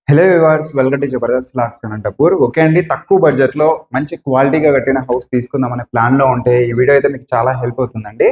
Hello viewers, welcome to Jabardasth vlogs Anantapur. Okay అండి, తక్కువ బడ్జెట్లో మంచి క్వాలిటీగా కట్టిన హౌస్ తీసుకుందామనే ప్లాన్లో ఉంటే ఈ వీడియో అయితే మీకు చాలా హెల్ప్ అవుతుందండి.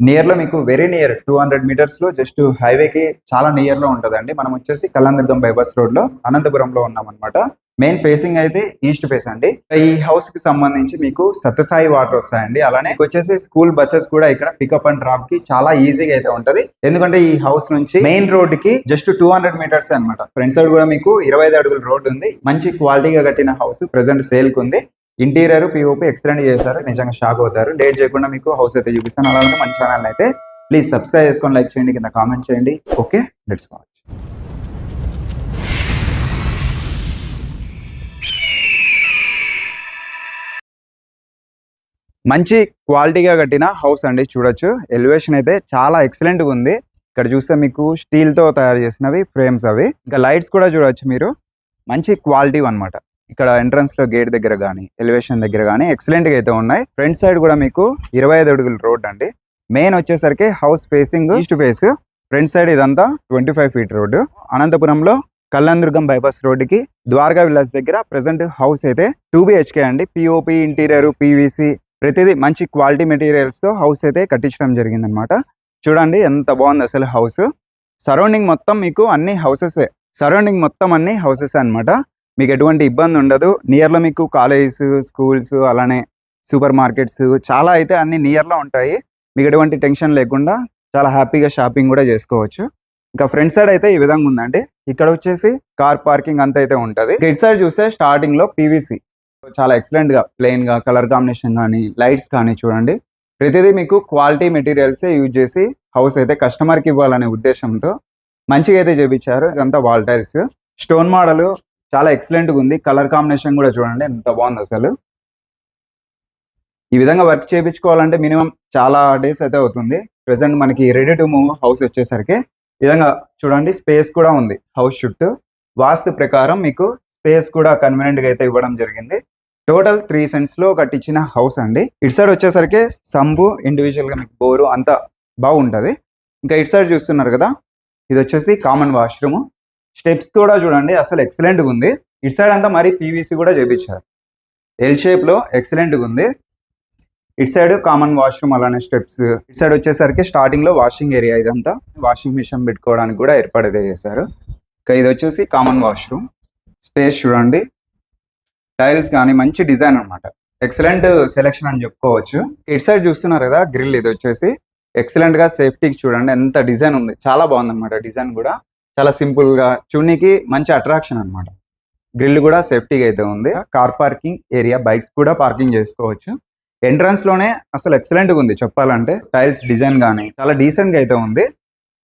నియర్లో మీకు వెరీ నియర్ 200 మీటర్స్లో జస్ట్ హైవేకి చాలా నియర్లో ఉంటుందండి. మనం వచ్చేసి కళ్యాణదుర్గం బైపాస్ రోడ్లో అనంతపురంలో ఉన్నామన్నమాట. మెయిన్ ఫేసింగ్ అయితే ఈస్ట్ ఫేస్ అండి. ఈ హౌస్ కి సంబంధించి మీకు సత్యసాయి వాటర్ వస్తాయండి. అలానే వచ్చేసి స్కూల్ బస్సెస్ కూడా ఇక్కడ పికప్ అండ్ డ్రాప్ కి చాలా ఈజీగా అయితే ఉంటది. ఎందుకంటే ఈ హౌస్ నుంచి మెయిన్ రోడ్ కి జస్ట్ 200 మీటర్స్ అనమాట. ఫ్రంట్ సైడ్ కూడా మీకు 25 అడుగుల రోడ్ ఉంది. మంచి క్వాలిటీగా కట్టిన హౌస్ ప్రెసెంట్ సేల్ కు ఉంది. ఇంటీరియర్ పిఓపి ఎక్స్టెండ్ చేశారు. నిజంగా షాక్ అవుతారు. లేట్ చేయకుండా మీకు హౌస్ అయితే చూపిస్తాను. అలాగే మన ఛానల్ అయితే ప్లీజ్ సబ్స్క్రైబ్ చేసుకొని లైక్ చేయండి, కింద కామెంట్ చేయండి. Okay, let's watch. మంచి క్వాలిటీగా కట్టిన హౌస్ అండి. చూడొచ్చు, ఎలివేషన్ అయితే చాలా ఎక్సలెంట్ గా ఉంది. ఇక్కడ చూస్తే మీకు స్టీల్ తో తయారు చేసినవి ఫ్రేమ్స్ అవి. ఇంకా లైట్స్ కూడా చూడొచ్చు మీరు, మంచి క్వాలిటీ అన్నమాట. ఇక్కడ ఎంట్రన్స్ లో గేట్ దగ్గర కానీ ఎలివేషన్ దగ్గర కానీ ఎక్సలెంట్ గా అయితే ఉన్నాయి. ఫ్రంట్ సైడ్ కూడా మీకు 25 అడుగుల రోడ్ అండి. మెయిన్ వచ్చేసరికి house facing east face. Front side ఇదంతా 25 ఫీట్ రోడ్డు. అనంతపురంలో కళ్యాణదుర్గం బైపాస్ రోడ్డుకి ద్వారకా విలాస్ దగ్గర ప్రెసెంట్ హౌస్ అయితే 2 BHK అండి. పిఓపి, ఇంటీరియర్, పీవీసీ ప్రతిదీ మంచి క్వాలిటీ మెటీరియల్స్ తో హౌస్ అయితే కట్టించడం జరిగింది అనమాట. చూడండి ఎంత బాగుంది అసలు హౌస్. సరౌండింగ్ మొత్తం మీకు అన్ని హౌసెస్, సరౌండింగ్ మొత్తం అన్ని హౌసెస్ అనమాట. మీకు ఎటువంటి ఇబ్బంది ఉండదు. నియర్ లో మీకు కాలేజెస్, స్కూల్స్, అలానే సూపర్ మార్కెట్స్ చాలా అయితే అన్ని నియర్ లో ఉంటాయి. మీకు ఎటువంటి టెన్షన్ లేకుండా చాలా హ్యాపీగా షాపింగ్ కూడా చేసుకోవచ్చు. ఇంకా ఫ్రంట్ సైడ్ అయితే ఈ విధంగా ఉందండి. ఇక్కడ వచ్చేసి కార్ పార్కింగ్ అంతా అయితే ఉంటది. ఇటు సైడ్ చూస్తే స్టార్టింగ్ లో పీవీసీ చాలా ఎక్సలెంట్ గా ప్లెయిన్ గా కలర్ కాంబినేషన్ కానీ లైట్స్ కానీ చూడండి, ప్రతిదీ మీకు క్వాలిటీ మెటీరియల్స్ యూజ్ చేసి హౌస్ అయితే కస్టమర్ కి ఇవ్వాలనే ఉద్దేశంతో మంచిగా అయితే చేపించారు. ఇదంతా వాల్ టైల్స్, స్టోన్ మోడల్ చాలా ఎక్సలెంట్ గా ఉంది. కలర్ కాంబినేషన్ కూడా చూడండి ఎంత బాగుంది అసలు. ఈ విధంగా వర్క్ చేయించుకోవాలంటే మినిమం చాలా డేస్ అయితే అవుతుంది. ప్రెసెంట్ మనకి రెడీ టు మూవ్ హౌస్ వచ్చేసరికి ఈ విధంగా చూడండి, స్పేస్ కూడా ఉంది హౌస్ చుట్టూ. వాస్తు ప్రకారం మీకు స్పేస్ కూడా కన్వీనియంట్ గా అయితే ఇవ్వడం జరిగింది. టోటల్ 3 సెంట్స్ లో కట్టించిన హౌస్ అండి. ఇటు సైడ్ వచ్చేసరికి సంబు, ఇండివిజువల్ గా మీకు బోరు అంతా బాగుంటది. ఇంకా ఇటు సైడ్ చూస్తున్నారు కదా, ఇది వచ్చేసి కామన్ వాష్రూమ్. స్టెప్స్ కూడా చూడండి అసలు ఎక్సలెంట్ గా ఉంది. ఇటు సైడ్ అంతా మరి పీవీసీ కూడా చేపించారు. ఎల్ షేప్ లో ఎక్సలెంట్ గా ఉంది. ఇటు సైడ్ కామన్ వాష్రూమ్, అలానే స్టెప్స్. ఇటు సైడ్ వచ్చేసరికి స్టార్టింగ్ లో వాషింగ్ ఏరియా, ఇదంతా వాషింగ్ మిషన్ పెట్టుకోవడానికి కూడా ఏర్పాటు చేశారు. ఇంకా ఇది వచ్చేసి కామన్ వాష్రూమ్. స్పేస్ చూడండి, టైల్స్ కానీ మంచి డిజైన్ అనమాట. ఎక్సలెంట్ సెలెక్షన్ అని చెప్పుకోవచ్చు. ఇటు సైడ్ చూస్తున్నారు కదా గ్రిల్, ఇది వచ్చేసి ఎక్సలెంట్ గా సేఫ్టీకి చూడండి ఎంత డిజైన్ ఉంది. చాలా బాగుంది అనమాట. డిజైన్ కూడా చాలా సింపుల్ గా చూడడానికి మంచి అట్రాక్షన్ అనమాట. గ్రిల్ కూడా సేఫ్టీగా అయితే ఉంది. కార్ పార్కింగ్ ఏరియా, బైక్స్ కూడా పార్కింగ్ చేసుకోవచ్చు. ఎంట్రన్స్ లోనే అసలు ఎక్సలెంట్ గా ఉంది చెప్పాలంటే. టైల్స్ డిజైన్ కానీ చాలా డీసెంట్ గా అయితే ఉంది.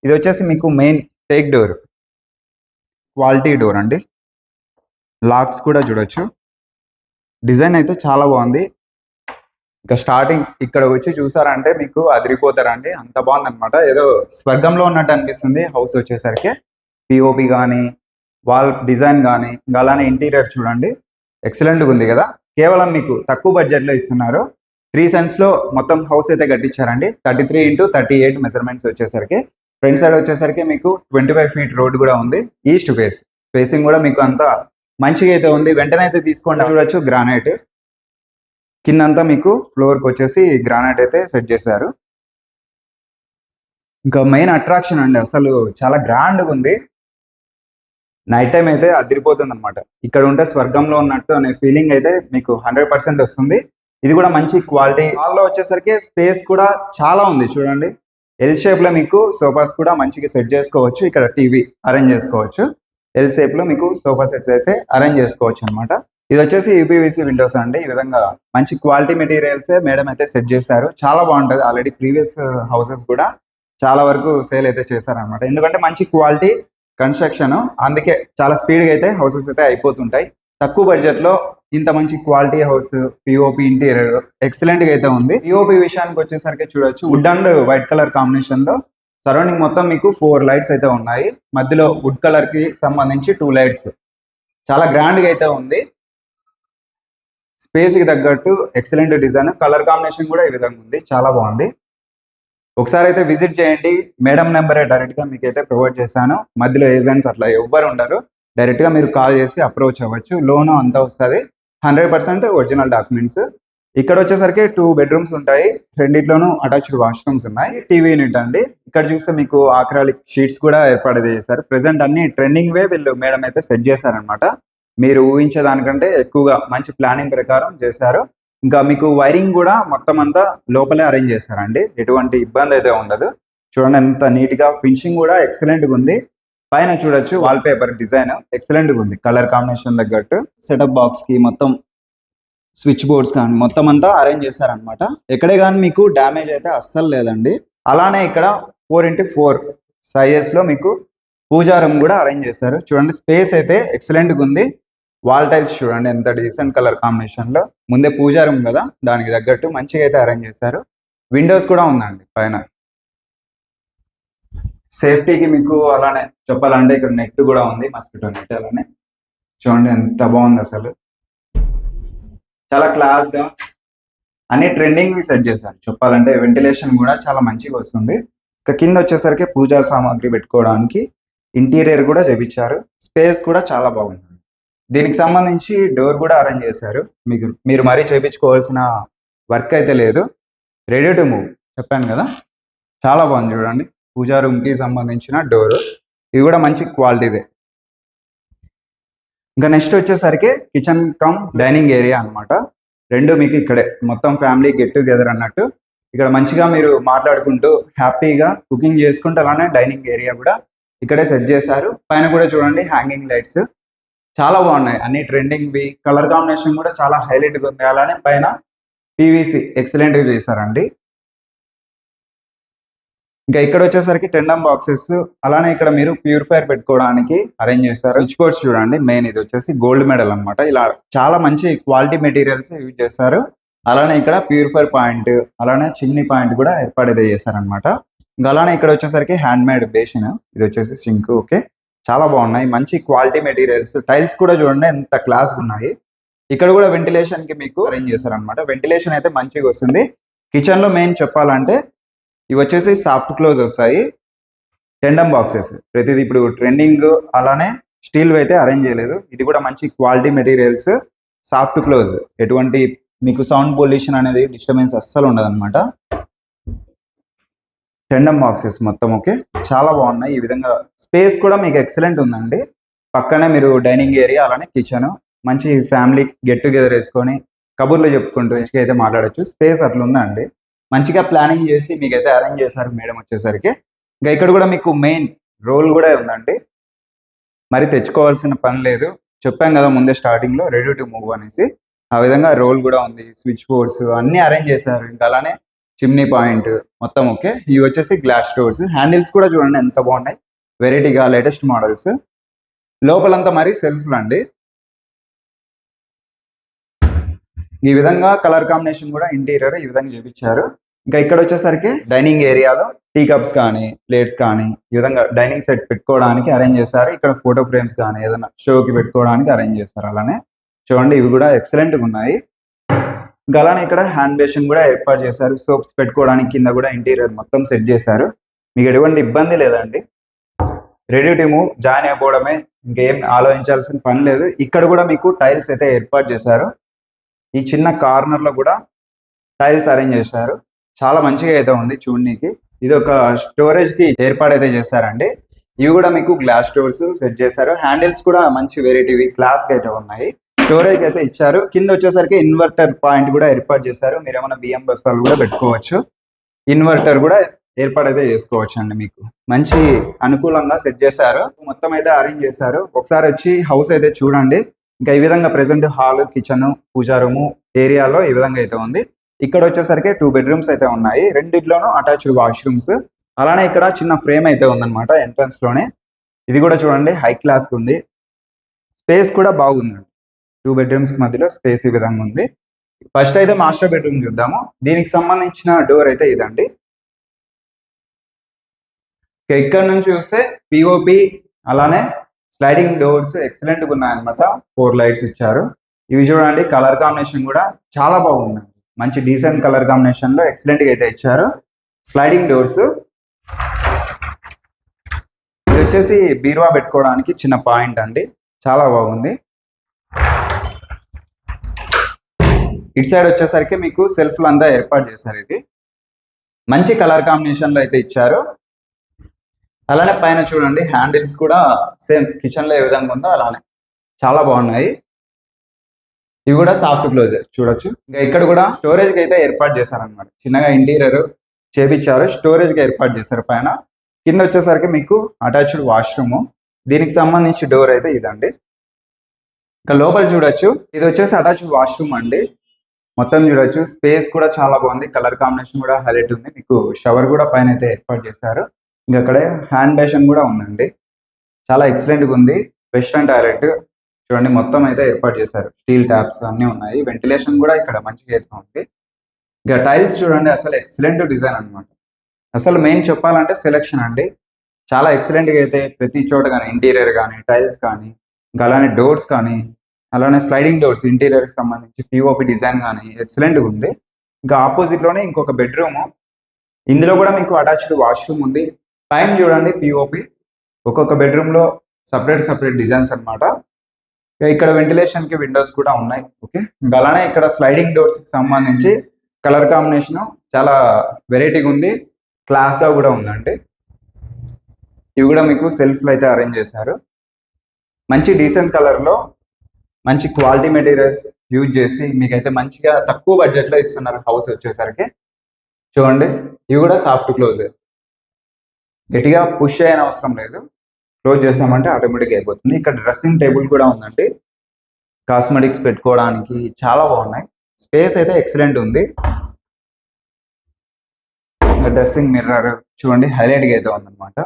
ఇది వచ్చేసి మీకు main take door, quality door అండి. లాక్స్ కూడా చూడొచ్చు. డిజైన్ అయితే చాలా బాగుంది. ఇంకా స్టార్టింగ్ ఇక్కడ వచ్చి చూసారంటే మీకు అదిరిపోతారండి, అంత బాగుంది అనమాట. ఏదో స్వర్గంలో ఉన్నట్టు అనిపిస్తుంది హౌస్ వచ్చేసరికి. పిఓపి కానీ వాల్ డిజైన్ కానీ ఇంకా అలానే ఇంటీరియర్ చూడండి ఎక్సలెంట్గా ఉంది కదా. కేవలం మీకు తక్కువ బడ్జెట్లో ఇస్తున్నారు. 3 సెంట్స్ లో మొత్తం హౌస్ అయితే కట్టించారండి. 33x38 మెజర్మెంట్స్ వచ్చేసరికి. ఫ్రంట్ సైడ్ వచ్చేసరికి మీకు 25 ఫీట్ రోడ్ కూడా ఉంది. ఈస్ట్ ఫేస్ ఫేసింగ్ కూడా మీకు అంతా మంచిగా అయితే ఉంది. వెంటనే అయితే తీసుకోండి. చూడొచ్చు గ్రానైట్ కిందంతా మీకు ఫ్లోర్ కి వచ్చేసి గ్రానైట్ అయితే సెట్ చేశారు. ఇంకా మెయిన్ అట్రాక్షన్ అండి, అసలు చాలా గ్రాండ్ గా ఉంది. నైట్ టైం అయితే అదిరిపోతుంది అనమాట. ఇక్కడ ఉంటే స్వర్గంలో ఉన్నట్టు అనే ఫీలింగ్ అయితే మీకు 100% వస్తుంది. ఇది కూడా మంచి క్వాలిటీ. హాల్లో వచ్చేసరికి స్పేస్ కూడా చాలా ఉంది చూడండి. ఎల్ షేప్ లో మీకు సోఫాస్ కూడా మంచిగా సెట్ చేసుకోవచ్చు. ఇక్కడ టీవీ అరేంజ్ చేసుకోవచ్చు. ఎల్ షేప్ లో మీకు సోఫా సెట్స్ అయితే అరేంజ్ చేసుకోవచ్చు అనమాట. ఇది వచ్చేసి యూపీవీసీ విండోస్ అండి. ఈ విధంగా మంచి క్వాలిటీ మెటీరియల్స్ మేడం అయితే సెట్ చేశారు. చాలా బాగుంటది. ఆల్రెడీ ప్రీవియస్ హౌసెస్ కూడా చాలా వరకు సేల్ అయితే చేశారనమాట. ఎందుకంటే మంచి క్వాలిటీ కన్స్ట్రక్షన్, అందుకే చాలా స్పీడ్గా అయితే హౌసెస్ అయితే అయిపోతుంటాయి. తక్కువ బడ్జెట్ లో ఇంత మంచి quality house, POP, interior excellent గా అయితే ఉంది. పిఓపి విషయానికి వచ్చేసరికి చూడొచ్చు, wood and white colour combination లో సరౌండింగ్ మొత్తం మీకు 4 లైట్స్ అయితే ఉన్నాయి. మధ్యలో వుడ్ కలర్ కి సంబంధించి 2 లైట్స్. చాలా గ్రాండ్ గా అయితే ఉంది. స్పేస్ కి తగ్గట్టు ఎక్సలెంట్ డిజైన్, కలర్ కాంబినేషన్ కూడా ఈ విధంగా ఉంది. చాలా బాగుంది. ఒకసారి అయితే విజిట్ చేయండి. మేడం నెంబరే డైరెక్ట్ గా మీకైతే ప్రొవైడ్ చేశాను. మధ్యలో ఏజెంట్స్ అట్లా ఎవ్వరు ఉండరు. డైరెక్ట్గా మీరు కాల్ చేసి అప్రోచ్ అవ్వచ్చు. లోన్ అంతా వస్తుంది, 100% ఒరిజినల్ డాక్యుమెంట్స్. ఇక్కడ వచ్చేసరికి 2 బెడ్రూమ్స్ ఉంటాయి, రెండిట్లోనూ అటాచ్డ్ వాష్రూమ్స్ ఉన్నాయి. టీవీ యూనిట్ అండి. ఇక్కడ చూస్తే మీకు ఆక్రాలిక్ షీట్స్ కూడా ఏర్పాటు చేశారు. ప్రెసెంట్ అన్ని ట్రెండింగ్ వే వీళ్ళు మేడం అయితే సెట్ చేశారనమాట. మీరు ఊహించే దానికంటే ఎక్కువగా మంచి ప్లానింగ్ ప్రకారం చేశారు. ఇంకా మీకు వైరింగ్ కూడా మొత్తం అంతా లోపలే అరేంజ్ చేశారండి, ఎటువంటి ఇబ్బంది అయితే ఉండదు. చూడండి ఎంత నీట్ గా, ఫినిషింగ్ కూడా ఎక్సలెంట్ గా ఉంది. పైన చూడొచ్చు వాల్ పేపర్ డిజైన్ ఎక్సలెంట్ గా ఉంది, కలర్ కాంబినేషన్ తగ్గట్టు. సెటప్ బాక్స్ కి మొత్తం స్విచ్ బోర్డ్స్ కానీ మొత్తం అంతా అరేంజ్ చేశారనమాట. ఎక్కడే కానీ మీకు డ్యామేజ్ అయితే అస్సలు లేదండి. అలానే ఇక్కడ 4x4 సైజెస్ లో మీకు పూజా రూమ్ కూడా అరేంజ్ చేశారు. చూడండి స్పేస్ అయితే ఎక్సలెంట్ గా ఉంది. వాల్ టైల్స్ చూడండి ఎంత డీసెంట్ కలర్ కాంబినేషన్ లో. ముందే పూజా రూమ్ కదా, దానికి తగ్గట్టు మంచిగా అయితే అరేంజ్ చేశారు. విండోస్ కూడా ఉందండి పైన. సేఫ్టీకి మీకు అలానే చెప్పాలంటే ఇక్కడ నెట్ కూడా ఉంది, మస్కిటో నెట్. అలానే చూడండి ఎంత బాగుంది అసలు, చాలా క్లాస్ గా అన్ని ట్రెండింగ్ సెట్ చేశారు. చెప్పాలంటే వెంటిలేషన్ కూడా చాలా మంచిగా వస్తుంది. ఇక కింద వచ్చేసరికి పూజా సామాగ్రి పెట్టుకోవడానికి ఇంటీరియర్ కూడా చేపించారు. స్పేస్ కూడా చాలా బాగుంది. దీనికి సంబంధించి డోర్ కూడా అరేంజ్ చేశారు. మీరు మరీ చేయించుకోవాల్సిన వర్క్ అయితే లేదు, రెడీ టు మూవ్. చెప్పాను కదా, చాలా బాగుంది. చూడండి పూజా రూమ్ కి సంబంధించిన డోర్, ఇది కూడా మంచి క్వాలిటీదే. ఇంకా నెక్స్ట్ వచ్చేసరికి కిచెన్ కమ్ డైనింగ్ ఏరియా అన్నమాట. రెండు మీకు ఇక్కడే మొత్తం ఫ్యామిలీ గెట్ టుగెదర్ అన్నట్టు. ఇక్కడ మంచిగా మీరు మాట్లాడుకుంటూ హ్యాపీగా కుకింగ్ చేసుకుంటూ, అలానే డైనింగ్ ఏరియా కూడా ఇక్కడే సెట్ చేశారు. పైన కూడా చూడండి హ్యాంగింగ్ లైట్స్ చాలా బాగున్నాయి, అన్ని ట్రెండింగ్ వి. కలర్ కాంబినేషన్ కూడా చాలా హైలైట్ గా ఉంది. అలానే పైన పీవీసీ ఎక్సలెంట్ గా చేశారండి. ఇంకా ఇక్కడ వచ్చేసరికి టెండమ్ బాక్సెస్, అలానే ఇక్కడ మీరు ప్యూరిఫైర్ పెట్టుకోవడానికి అరేంజ్ చేస్తారు. స్విచ్ బోర్డ్స్ చూడండి, మెయిన్ ఇది వచ్చేసి గోల్డ్ మెడల్ అన్నమాట. ఇలా చాలా మంచి క్వాలిటీ మెటీరియల్స్ యూజ్ చేస్తారు. అలానే ఇక్కడ ప్యూరిఫైర్ పాయింట్, అలానే చిమ్నీ పాయింట్ కూడా ఏర్పాటు చేశారనమాట. ఇంకా అలానే ఇక్కడ వచ్చేసరికి హ్యాండ్ మేడ్ బేసిన్, ఇది వచ్చేసి సింక్. ఓకే, చాలా బాగున్నాయి, మంచి క్వాలిటీ మెటీరియల్స్. టైల్స్ కూడా చూడండి ఎంత క్లాస్ ఉన్నాయి. ఇక్కడ కూడా వెంటిలేషన్ కి మీకు అరేంజ్ చేశారనమాట. వెంటిలేషన్ అయితే మంచిగా వస్తుంది. కిచెన్ లో మెయిన్ చెప్పాలంటే ఇవి వచ్చేసి సాఫ్ట్ క్లోజ్ వస్తాయి, టెండమ్ బాక్సెస్. ప్రతిదీ ఇప్పుడు ట్రెండింగ్, అలానే స్టీల్ అయితే అరేంజ్ చేయలేదు. ఇది కూడా మంచి క్వాలిటీ మెటీరియల్స్, సాఫ్ట్ క్లోజ్. ఎటువంటి మీకు సౌండ్ పొల్యూషన్ అనేది డిస్టర్బెన్స్ అస్సలు ఉండదు అనమాట. టెండమ్ బాక్సెస్ మొత్తం. ఓకే, చాలా బాగున్నాయి. ఈ విధంగా స్పేస్ కూడా మీకు ఎక్సలెంట్ ఉందండి. పక్కనే మీరు డైనింగ్ ఏరియా, అలానే కిచెన్, మంచి ఫ్యామిలీ గెట్ టుగెదర్ వేసుకొని కబుర్లు చెప్పుకుంటూ మంచిగా అయితే మాట్లాడచ్చు. స్పేస్ అట్లా ఉందండి, మంచిగా ప్లానింగ్ చేసి మీకైతే అరేంజ్ చేశారు మేడం వచ్చేసరికి. ఇంకా ఇక్కడ కూడా మీకు మెయిన్ రోల్ కూడా ఉందండి, మరి తెచ్చుకోవాల్సిన పని లేదు. చెప్పాం కదా ముందే స్టార్టింగ్ లో రెడీ టు మూవ్ అనేసి, ఆ విధంగా రోల్ కూడా ఉంది. స్విచ్ బోర్డ్స్ అన్ని అరేంజ్ చేశారు. ఇంకా అలానే చిమ్నీ పాయింట్ మొత్తం. ఓకే, ఇవి వచ్చేసి గ్లాస్ డోర్స్. హ్యాండిల్స్ కూడా చూడండి ఎంత బాగున్నాయి, వెరైటీగా లేటెస్ట్ మోడల్స్. లోపలంతా మరి సెల్ఫ్లు అండి. ఈ విధంగా కలర్ కాంబినేషన్ కూడా ఇంటీరియర్ ఈ విధంగా చూపించారు. ఇంకా ఇక్కడ వచ్చేసరికి డైనింగ్ ఏరియాలో టీ కప్స్ కానీ ప్లేట్స్ కానీ ఈ విధంగా డైనింగ్ సెట్ పెట్టుకోవడానికి అరేంజ్ చేశారు. ఇక్కడ ఫోటో ఫ్రేమ్స్ కానీ ఏదైనా షోకి పెట్టుకోవడానికి అరేంజ్ చేస్తారు. అలానే చూడండి ఇవి కూడా ఎక్సలెంట్గా ఉన్నాయి. ఇంకా అలానే ఇక్కడ హ్యాండ్ బేసిన్ కూడా ఏర్పాటు చేశారు. సోప్స్ పెట్టుకోవడానికి కింద కూడా ఇంటీరియర్ మొత్తం సెట్ చేశారు. మీకు ఎటువంటి ఇబ్బంది లేదండి, రెడీ టు మూవ్, జాయిన్ అయిపోవడమే, ఇంకేం ఆలోచించాల్సిన పని లేదు. ఇక్కడ కూడా మీకు టైల్స్ అయితే ఏర్పాటు చేశారు. ఈ చిన్న కార్నర్ లో కూడా టైల్స్ అరేంజ్ చేశారు. చాలా మంచిగా అయితే ఉంది చూడనీకి. ఇది ఒక స్టోరేజ్ కి ఏర్పాటు అయితే చేశారండి. ఇవి కూడా మీకు గ్లాస్ డోర్స్ సెట్ చేశారు. హ్యాండిల్స్ కూడా మంచి వెరైటీవి క్లాస్ అయితే ఉన్నాయి. స్టోరేజ్ అయితే ఇచ్చారు. కింద వచ్చేసరికి ఇన్వర్టర్ పాయింట్ కూడా ఏర్పాటు చేశారు. మీరు ఏమైనా బియ్యం బస్తాలు కూడా పెట్టుకోవచ్చు. ఇన్వర్టర్ కూడా ఏర్పాటు అయితే చేసుకోవచ్చు అండి. మీకు మంచి అనుకూలంగా సెట్ చేశారు. మొత్తం అయితే అరేంజ్ చేశారు. ఒకసారి వచ్చి హౌస్ అయితే చూడండి. ఇంకా ఈ విధంగా ప్రెసెంట్ హాల్, కిచెన్, పూజా రూము ఏరియాలో ఈ విధంగా అయితే ఉంది. ఇక్కడ వచ్చేసరికి 2 బెడ్రూమ్స్ అయితే ఉన్నాయి, రెండిట్లోనూ అటాచ్డ్ వాష్రూమ్స్. అలానే ఇక్కడ చిన్న ఫ్రేమ్ అయితే ఉందన్నమాట ఎంట్రన్స్ లోనే. ఇది కూడా చూడండి హై క్లాస్ ఉంది. స్పేస్ కూడా బాగుందండి. 2 బెడ్రూమ్స్ మధ్యలో స్పేస్ ఈ విధంగా ఉంది. ఫస్ట్ అయితే మాస్టర్ బెడ్రూమ్ చూద్దాము. దీనికి సంబంధించిన డోర్ అయితే ఇదండి. ఇక్కడ నుంచి చూస్తే పిఓపి, అలానే స్లైడింగ్ డోర్స్ ఎక్సలెంట్గా ఉన్నాయన్నమాట. 4 లైట్స్ ఇచ్చారు. ఇవి చూడండి కలర్ కాంబినేషన్ కూడా చాలా బాగుంది, మంచి డీసెంట్ కలర్ కాంబినేషన్ లో ఎక్సలెంట్ గా అయితే ఇచ్చారు. Sliding doors. ఇది వచ్చేసి బీరువా పెట్టుకోవడానికి చిన్న పాయింట్ అండి. చాలా బాగుంది. ఇటు సైడ్ వచ్చేసరికి మీకు సెల్ఫ్లు అంతా ఏర్పాటు చేశారు. ఇది మంచి కలర్ కాంబినేషన్లో అయితే ఇచ్చారు. అలానే పైన చూడండి హ్యాండిల్స్ కూడా సేమ్ కిచెన్లో ఏ విధంగా ఉందో అలానే చాలా బాగున్నాయి. ఇవి కూడా సాఫ్ట్ క్లోజర్ చూడొచ్చు. ఇంకా ఇక్కడ కూడా స్టోరేజ్కి అయితే ఏర్పాటు చేశారనమాట. చిన్నగా ఇంటీరియర్ చేపించారు, స్టోరేజ్కి ఏర్పాటు చేశారు. పైన కింద వచ్చేసరికి మీకు అటాచ్డ్ వాష్రూమ్, దీనికి సంబంధించి డోర్ అయితే ఇదండి. ఇంకా లోపల చూడొచ్చు, ఇది వచ్చేసి అటాచ్డ్ వాష్రూమ్ అండి. మొత్తం చూడొచ్చు, స్పేస్ కూడా చాలా బాగుంది, కలర్ కాంబినేషన్ కూడా హైలైట్ ఉంది. మీకు షవర్ కూడా పైన అయితే ఏర్పాటు చేశారు. ఇంకా అక్కడే హ్యాండ్ బేషన్ కూడా ఉందండి, చాలా ఎక్సలెంట్గా ఉంది. వెస్ట్రన్ టాయిలెట్ చూడండి, మొత్తం అయితే ఏర్పాటు చేశారు. స్టీల్ ట్యాప్స్ అన్నీ ఉన్నాయి, వెంటిలేషన్ కూడా ఇక్కడ మంచిగా అయితే ఉంది. ఇంకా టైల్స్ చూడండి, అసలు ఎక్సలెంట్ డిజైన్ అనమాట. అసలు మెయిన్ చెప్పాలంటే సెలెక్షన్ అండి, చాలా ఎక్సలెంట్గా అయితే ప్రతి చోట కానీ ఇంటీరియర్ కానీ టైల్స్ కానీ ఇంకా అలానే డోర్స్ కానీ అలానే స్లైడింగ్ డోర్స్ ఇంటీరియర్కి సంబంధించి పిఓపి డిజైన్ కానీ ఎక్సలెంట్గా ఉంది. ఇంకా ఆపోజిట్లోనే ఇంకొక బెడ్రూమ్, ఇందులో కూడా మీకు అటాచ్డ్ వాష్రూమ్ ఉంది. పైన చూడండి పిఓపి, ఒక్కొక్క బెడ్రూమ్లో సపరేట్ డిజైన్స్ అనమాట. ఇక్కడ వెంటిలేషన్కి విండోస్ కూడా ఉన్నాయి. ఓకే, ఇంకా అలానే ఇక్కడ స్లైడింగ్ డోర్స్కి సంబంధించి కలర్ కాంబినేషన్ చాలా వెరైటీగా ఉంది, క్లాస్గా కూడా ఉందండి. ఇవి కూడా మీకు సెల్ఫ్లు అయితే అరేంజ్ చేశారు. మంచి డీసెంట్ కలర్లో మంచి క్వాలిటీ మెటీరియల్స్ యూజ్ చేసి మీకైతే మంచిగా తక్కువ బడ్జెట్లో ఇస్తున్నారు హౌస్ వచ్చేసరికి. చూడండి, ఇవి కూడా సాఫ్ట్ క్లోజ్, గట్టిగా పుష్ అయిన అవసరం లేదు, క్లోజ్ చేసామంటే ఆటోమేటిక్గా అయిపోతుంది. ఇక్కడ డ్రెస్సింగ్ టేబుల్ కూడా ఉందండి, కాస్మెటిక్స్ పెట్టుకోవడానికి చాలా బాగున్నాయి. స్పేస్ అయితే ఎక్సలెంట్ ఉంది. డ్రెస్సింగ్ మిర్రర్ చూడండి, హైలైట్గా అయితే ఉందన్నమాట.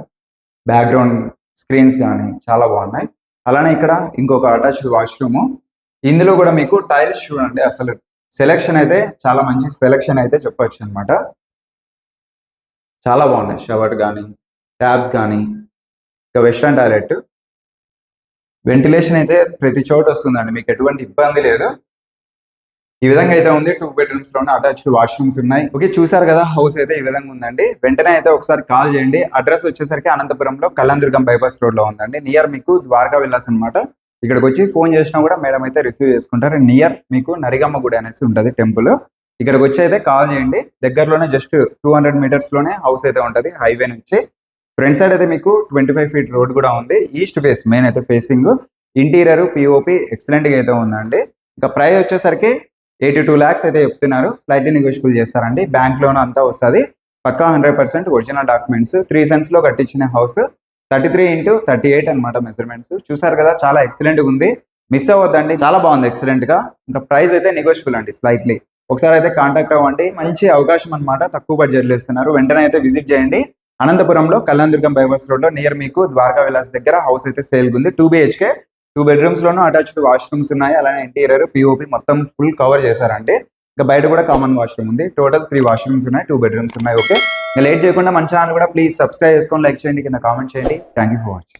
బ్యాక్గ్రౌండ్ స్క్రీన్స్ కానీ చాలా బాగున్నాయి. అలానే ఇక్కడ ఇంకొక అటాచ్డ్ వాష్రూమ్, ఇందులో కూడా మీకు టైల్స్ చూడండి, అసలు సెలెక్షన్ అయితే చాలా మంచి సెలెక్షన్ అయితే చెప్పొచ్చు అనమాట. చాలా బాగున్నాయి, షవర్ కానీ ట్యాబ్స్ కానీ. ఇంకా వెస్ట్రన్ టాయిలెట్, వెంటిలేషన్ అయితే ప్రతి చోట వస్తుందండి, మీకు ఎటువంటి ఇబ్బంది లేదు. ఈ విధంగా అయితే ఉంది. 2 bedrooms లోనే అటాచ్డ్ వాష్రూమ్స్ ఉన్నాయి. ఓకే, చూసారు కదా, హౌస్ అయితే ఈ విధంగా ఉందండి. వెంటనే అయితే ఒకసారి కాల్ చేయండి. అడ్రస్ వచ్చేసరికి అనంతపురంలో కళ్యాణదుర్గం బైపాస్ రోడ్ లో ఉందండి. నియర్ మీకు ద్వారకా విల్లాస్ అనమాట. ఇక్కడికి వచ్చి ఫోన్ చేసినా కూడా మేడం అయితే రిసీవ్ చేసుకుంటారు. నియర్ మీకు నరిగమ్మ గుడి అనేసి ఉంటుంది టెంపుల్. ఇక్కడికి వచ్చి అయితే కాల్ చేయండి. దగ్గరలోనే జస్ట్ 200 meters లోనే హౌస్ అయితే ఉంటుంది హైవే నుంచి. ఫ్రంట్ సైడ్ అయితే మీకు 25 feet రోడ్ కూడా ఉంది. ఈస్ట్ ఫేస్ మెయిన్ అయితే ఫేసింగ్. ఇంటీరియర్ పిఓపి ఎక్సలెంట్గా అయితే ఉందండి. ఇంకా ప్రైస్ వచ్చేసరికి 82 lakhs అయితే చెప్తున్నారు. స్లైట్లీ నెగోషియబుల్ చేస్తారండి. బ్యాంక్ లోన్ అంతా వస్తుంది, పక్కా 100% ఒరిజినల్ డాక్యుమెంట్స్. 3 cents లో కట్టించిన హౌస్, 33x38 అనమాట మెజర్మెంట్స్. చూసారు కదా, చాలా ఎక్సలెంట్గా ఉంది, మిస్ అవ్వద్దండి, చాలా బాగుంది ఎక్సలెంట్ గా. ఇంకా ప్రైస్ అయితే నెగోషియబుల్ అండి స్లైట్లీ. ఒకసారి అయితే కాంటాక్ట్ అవ్వండి, మంచి అవకాశం అనమాట, తక్కువ బడ్జెట్లో ఇస్తున్నారు. వెంటనే అయితే విజిట్ చేయండి. అనంతపురంలో కళ్యాణదుర్గం బైపాస్ రోడ్ లో నియర్ మీకు ద్వారకా విలాస్ దగ్గర హౌస్ అయితే సేల్ ఉంది. 2 BHK, 2 bedrooms లోనూ అటాచ్డ్ వాష్రూమ్స్ ఉన్నాయి. అలానే ఇంటీరియర్ పిఓపి మొత్తం ఫుల్ కవర్ చేశారండి. ఇంకా బయట కూడా కామన్ వాష్రూమ్ ఉంది. టోటల్ 3 washrooms ఉన్నాయి, 2 bedrooms ఉన్నాయి. ఓకే, లేట్ చేయకుండా మన ఛానల్ కూడా ప్లీజ్ సబ్స్క్రైబ్ చేసుకొని లైక్ చేయండి, కింద కామెంట్ చేయండి. Thank you for watching.